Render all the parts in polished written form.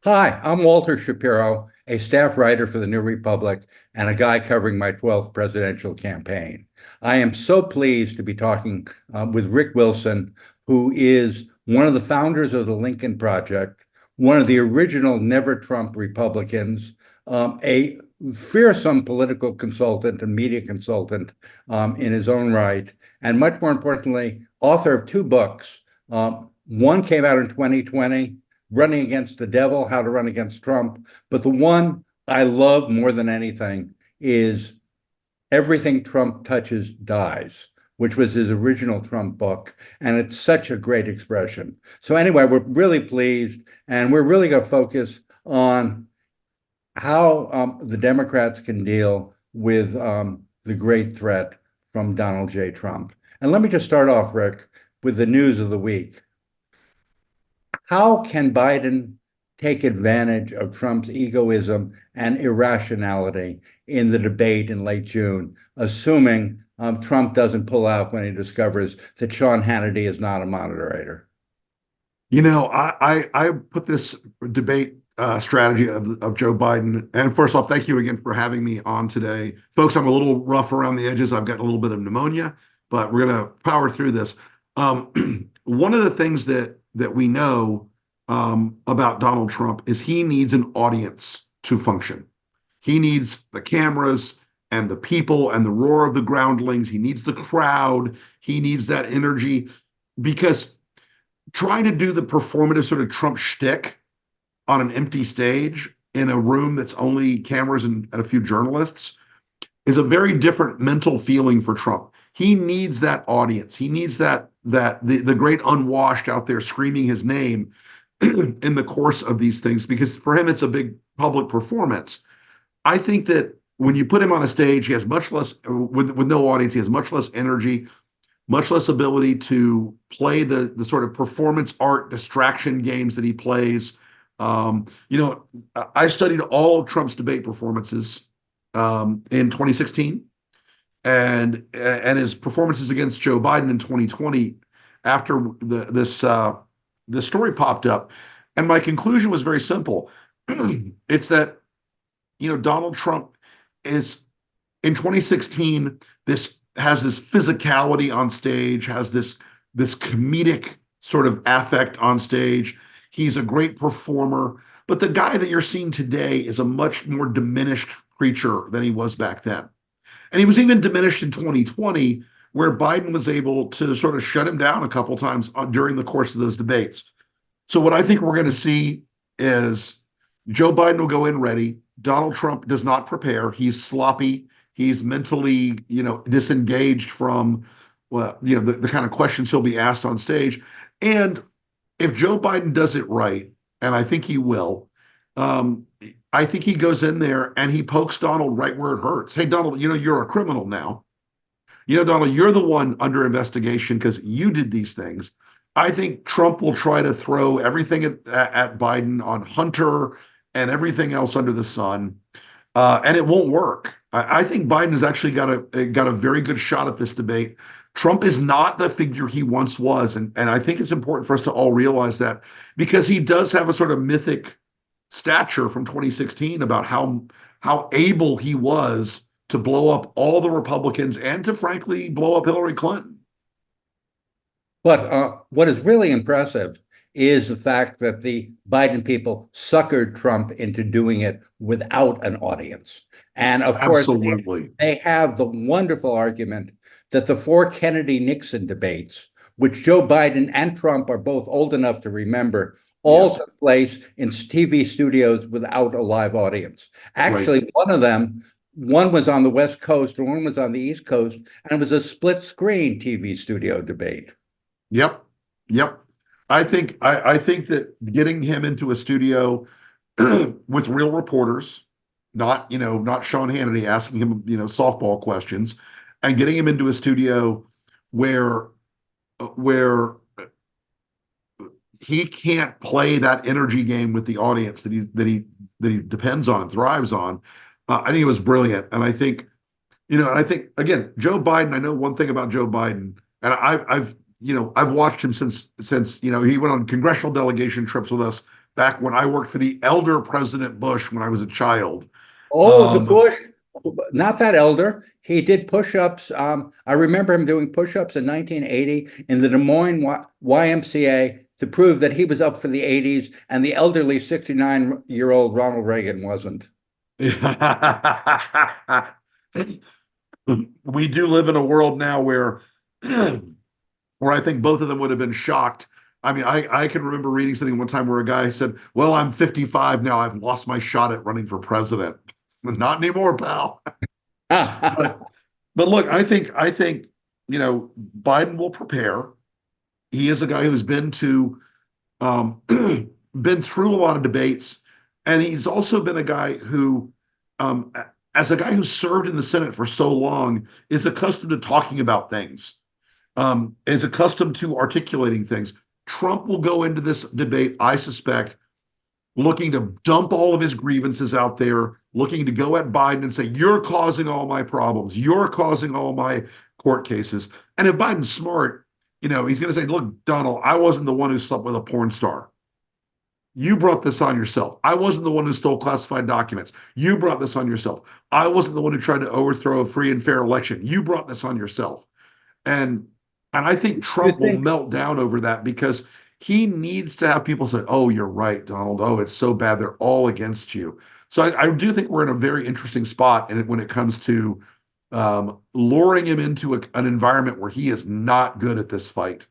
Hi, I'm Walter Shapiro, a staff writer for the New Republic and a guy covering my 12th presidential campaign. I am so pleased to be talking with Rick Wilson, who is one of the founders of the Lincoln Project, one of the original Never Trump Republicans, a fearsome political consultant and media consultant in his own right, and much more importantly, author of two books. One came out in 2020, Running Against the Devil, How to Run Against Trump. But the one I love more than anything is Everything Trump Touches Dies, which was his original Trump book. And it's such a great expression. So, anyway, we're really pleased. And we're really going to focus on how the Democrats can deal with the great threat from Donald J. Trump. And let me just start off, Rick, with the news of the week. How can Biden take advantage of Trump's egoism and irrationality in the debate in late June, assuming Trump doesn't pull out when he discovers that Sean Hannity is not a moderator? I put this debate strategy of Joe Biden. And first off, thank you again for having me on today. Folks, I'm a little rough around the edges. I've got a little bit of pneumonia, but we're going to power through this. One of the things that we know about Donald Trump is he needs an audience to function. He needs the cameras and the people and the roar of the groundlings. He needs the crowd. He needs that energy because trying to do the performative sort of Trump shtick on an empty stage in a room that's only cameras and a few journalists is a very different mental feeling for Trump. He needs that audience. He needs the great unwashed out there screaming his name in the course of these things because for him it's a big public performance. I think that when you put him on a stage, he has much less with no audience. He has much less energy, much less ability to play the sort of performance art distraction games that he plays. I studied all of Trump's debate performances in 2016 and his performances against Joe Biden in 2020 after this story popped up. And my conclusion was very simple. It's that, Donald Trump is in 2016, this has this physicality on stage, has this comedic sort of affect on stage. He's a great performer, but the guy that you're seeing today is a much more diminished creature than he was back then. And he was even diminished in 2020, where Biden was able to sort of shut him down a couple times during the course of those debates. So what I think we're going to see is Joe Biden will go in ready. Donald Trump does not prepare. He's sloppy. He's mentally, disengaged from, well, the kind of questions he'll be asked on stage. And if Joe Biden does it right, and I think he will, I think he goes in there and he pokes Donald right where it hurts. Hey, Donald, you're a criminal now. Donald, you're the one under investigation because you did these things. I think Trump will try to throw everything at Biden on Hunter and everything else under the sun, and it won't work. I think Biden has actually got a very good shot at this debate. Trump is not the figure he once was, and I think it's important for us to all realize that because he does have a sort of mythic stature from 2016 about how able he was to blow up all the Republicans and to frankly blow up Hillary Clinton. But what is really impressive is the fact that the Biden people suckered Trump into doing it without an audience. And of course, Absolutely. they have the wonderful argument that the four Kennedy Nixon debates, which Joe Biden and Trump are both old enough to remember, all Yes. took place in TV studios without a live audience. Right. Actually, one was on the West Coast and one was on the East Coast, and it was a split screen TV studio debate. Yep. Yep. I think that getting him into a studio with real reporters, not Sean Hannity asking him, softball questions, and getting him into a studio where he can't play that energy game with the audience that he depends on and thrives on. I think it was brilliant, and I think again, Joe Biden. I know one thing about Joe Biden, and I've watched him since he went on congressional delegation trips with us back when I worked for the elder President Bush when I was a child. Oh, the Um, Bush, not that elder. He did push-ups. I remember him doing push-ups in 1980 in the Des Moines YMCA to prove that he was up for the 80s and the elderly 69-year-old Ronald Reagan wasn't. we do live in a world now where where I think both of them would have been shocked. I mean, I can remember reading something one time where a guy said, "Well, I'm 55 now. I've lost my shot at running for president." Not anymore, pal. But but look, I think Biden will prepare. He is a guy who's been to been through a lot of debates, and he's also been a guy who, um, as a guy who served in the Senate for so long, is accustomed to talking about things, is accustomed to articulating things. Trump will go into this debate, I suspect, looking to dump all of his grievances out there, looking to go at Biden and say, "You're causing all my problems. You're causing all my court cases." And if Biden's smart, he's going to say, "Look, Donald, I wasn't the one who slept with a porn star. You brought this on yourself. I wasn't the one who stole classified documents. You brought this on yourself. I wasn't the one who tried to overthrow a free and fair election. You brought this on yourself." And and I think You Trump will think melt down over that because he needs to have people say, "Oh, you're right, Donald. Oh, it's so bad. They're all against you." So I do think we're in a very interesting spot when it comes to luring him into an environment where he is not good at this fight.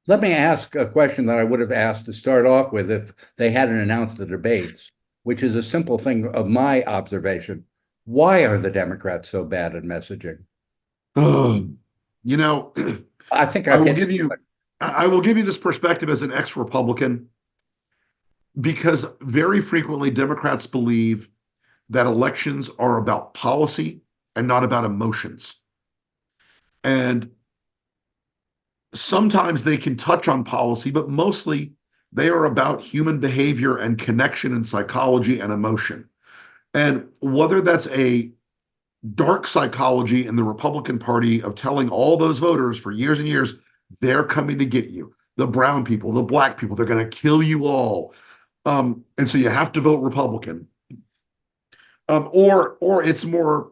Let me ask a question that I would have asked to start off with if they hadn't announced the debates, which is a simple thing of my observation. Why are the Democrats so bad at messaging? you know, I think I I've will hit give the you I will give you this perspective as an ex-Republican because very frequently Democrats believe that elections are about policy and not about emotions. And sometimes they can touch on policy, but mostly they are about human behavior and connection and psychology and emotion. And whether that's a dark psychology in the Republican Party of telling all those voters for years and years, they're coming to get you. The brown people, the black people, they're going to kill you all. And so you have to vote Republican. Or it's more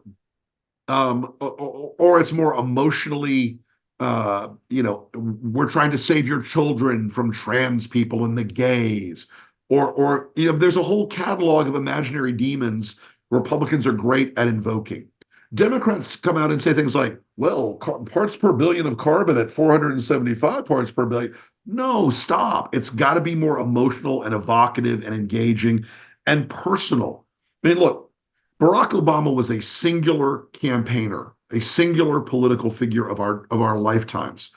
or it's more emotionally we're trying to save your children from trans people and the gays, or there's a whole catalog of imaginary demons Republicans are great at invoking. Democrats come out and say things like, "Well, parts per billion of carbon at 475 parts per billion." No, stop. It's got to be more emotional and evocative and engaging and personal. I mean, look, Barack Obama was a singular campaigner, a singular political figure of our lifetimes.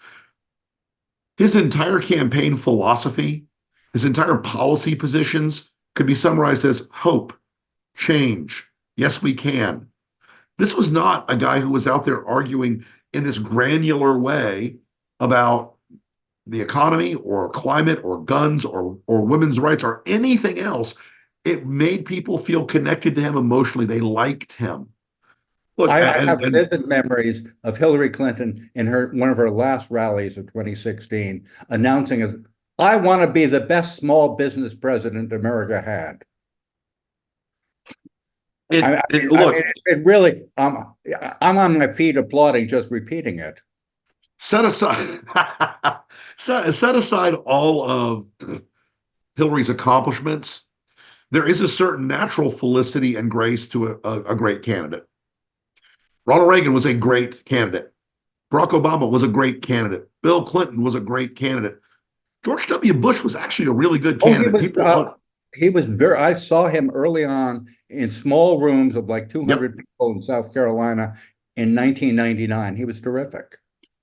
His entire campaign philosophy, his entire policy positions could be summarized as hope, change, yes, we can. This was not a guy who was out there arguing in this granular way about the economy or climate or guns or women's rights or anything else. It made people feel connected to him emotionally. They liked him. Look, I and have and vivid memories of Hillary Clinton in one of her last rallies of 2016 announcing, "I want to be the best small business president America had." it, it I mean, look it really, I'm on my feet applauding just repeating it. set aside set aside all of Hillary's accomplishments. There is a certain natural felicity and grace to a great candidate. Ronald Reagan was a great candidate. Barack Obama was a great candidate. Bill Clinton was a great candidate. George W. Bush was actually a really good Oh, candidate. People, he was very, I saw him early on in small rooms of like yep. 200 people in South Carolina in 1999. He was terrific.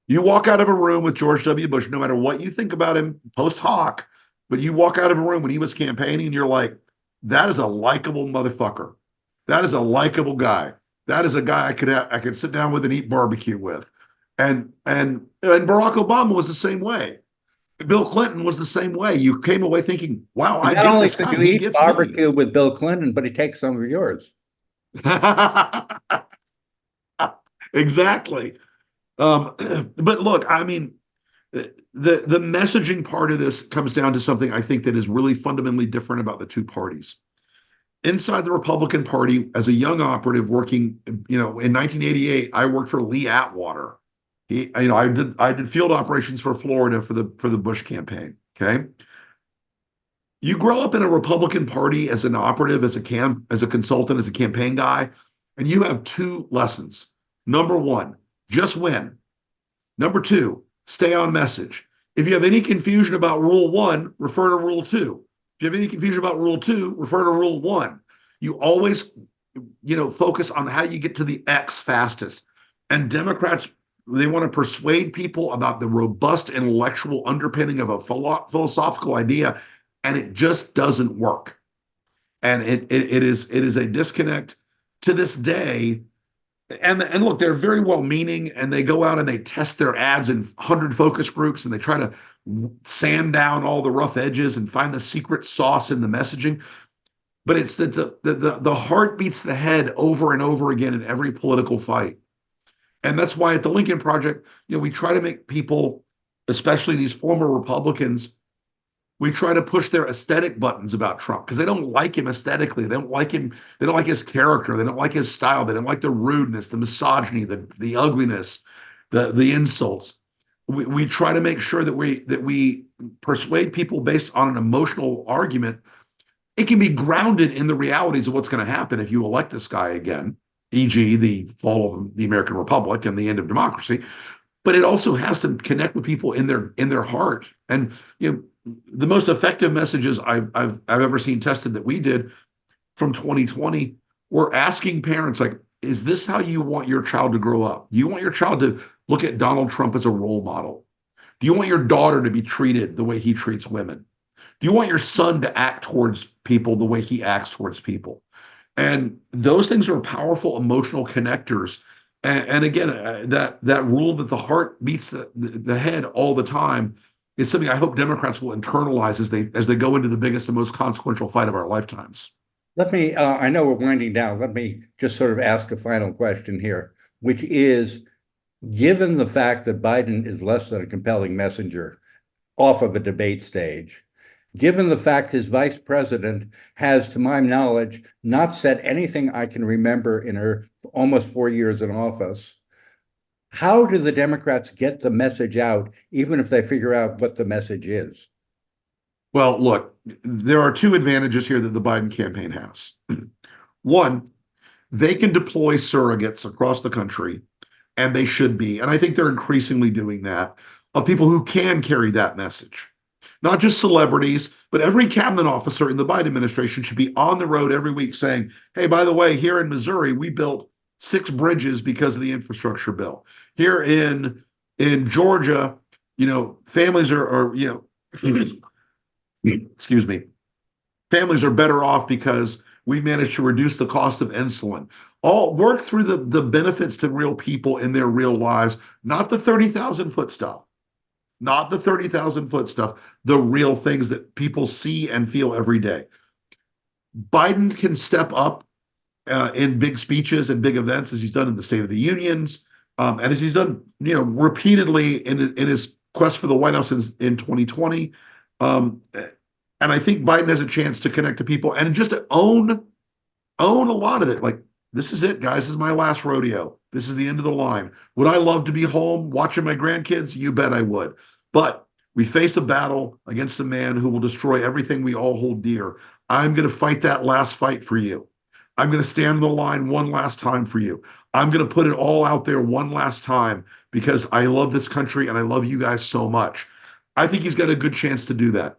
You walk out of a room with George W. Bush, no matter what you think about him post hoc, but you walk out of a room when he was campaigning and you're like, that is a likable motherfucker. That is a likable guy. That is a guy I could sit down with and eat barbecue with. And Barack Obama was the same way. Bill Clinton was the same way. You came away thinking, wow, And I not get only this could guy. you He eat gets me. barbecue with Bill Clinton, but he takes some of yours. Exactly. But look, I mean, the messaging part of this comes down to something I think that is really fundamentally different about the two parties. Inside the Republican Party, as a young operative working, in 1988, I worked for Lee Atwater. I did field operations for Florida for the Bush campaign. Okay, you grow up in a Republican Party as an operative, as a consultant, as a campaign guy, and you have two lessons. Number one, just win. Number two, stay on message. If you have any confusion about rule one, refer to rule two. If you have any confusion about rule two, refer to rule one. You always, focus on how you get to the X fastest. And Democrats, they want to persuade people about the robust intellectual underpinning of a philosophical idea, and it just doesn't work. And it is a disconnect to this day. And look, they're very well meaning, and they go out and they test their ads in 100 focus groups, and they try to sand down all the rough edges and find the secret sauce in the messaging. But it's that the heart beats the head over and over again in every political fight. And that's why at the Lincoln Project, we try to make people, especially these former Republicans, we try to push their aesthetic buttons about Trump because they don't like him aesthetically. They don't like him. They don't like his character. They don't like his style. They don't like the rudeness, the misogyny, the ugliness, the insults. We try to make sure that we persuade people based on an emotional argument. It can be grounded in the realities of what's going to happen if you elect this guy again, e.g., the fall of the American Republic and the end of democracy. But it also has to connect with people in their heart. And the most effective messages I've ever seen tested that we did from 2020 were asking parents, like, is this how you want your child to grow up? Do you want your child to look at Donald Trump as a role model? Do you want your daughter to be treated the way he treats women? Do you want your son to act towards people the way he acts towards people? And those things are powerful emotional connectors. And again, that rule that the heart beats the head all the time is something I hope Democrats will internalize as they go into the biggest and most consequential fight of our lifetimes. I know we're winding down. Let me just sort of ask a final question here, which is, given the fact that Biden is less than a compelling messenger off of a debate stage, given the fact his vice president has, to my knowledge, not said anything I can remember in her almost 4 years in office, how do the Democrats get the message out, even if they figure out what the message is? Well, look, there are two advantages here that the Biden campaign has. One, they can deploy surrogates across the country, and they should be. And I think they're increasingly doing that, of people who can carry that message. Not just celebrities, but every cabinet officer in the Biden administration should be on the road every week saying, hey, by the way, here in Missouri, we built 6 bridges because of the infrastructure bill. Here in Georgia, families are excuse me, families are better off because we managed to reduce the cost of insulin. All work through the benefits to real people in their real lives, not the 30,000 foot stuff. Not the 30,000 foot stuff, the real things that people see and feel every day. Biden can step up in big speeches and big events, as he's done in the State of the Unions, and as he's done, repeatedly in his quest for the White House in 2020. And I think Biden has a chance to connect to people and just to own a lot of it. Like, this is it, guys. This is my last rodeo. This is the end of the line. Would I love to be home watching my grandkids? You bet I would. But we face a battle against a man who will destroy everything we all hold dear. I'm going to fight that last fight for you. I'm going to stand in the line one last time for you. I'm going to put it all out there one last time because I love this country and I love you guys so much. I think he's got a good chance to do that.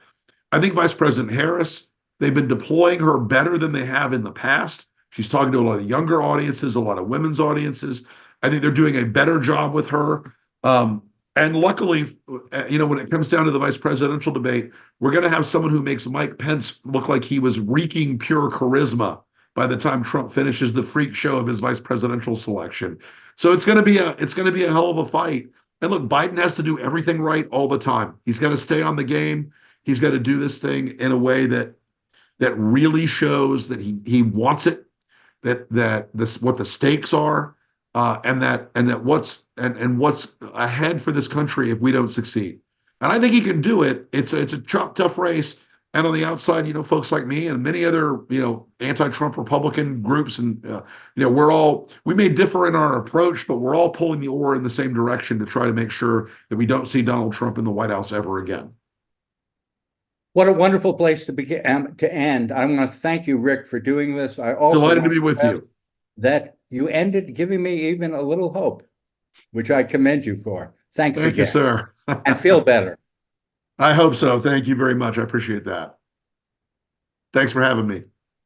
I think Vice President Harris, they've been deploying her better than they have in the past. She's talking to a lot of younger audiences, a lot of women's audiences. I think they're doing a better job with her. And luckily, when it comes down to the vice presidential debate, we're going to have someone who makes Mike Pence look like he was reeking pure charisma by the time Trump finishes the freak show of his vice presidential selection. So it's going to be a hell of a fight. And look, Biden has to do everything right all the time. He's got to stay on the game. He's got to do this thing in a way that really shows that he wants it, that this what the stakes are, and what's ahead for this country if we don't succeed. And I think he can do it. It's a tough race. And on the outside, folks like me and many other, anti-Trump Republican groups, and we may differ in our approach, but we're all pulling the oar in the same direction to try to make sure that we don't see Donald Trump in the White House ever again. What a wonderful place to begin to end. I want to thank you, Rick, for doing this. I also Delighted to want be with you. that you ended giving me even a little hope, which I commend you for. Thanks Thank you, again, sir. and feel better. I hope so. Thank you very much. I appreciate that. Thanks for having me.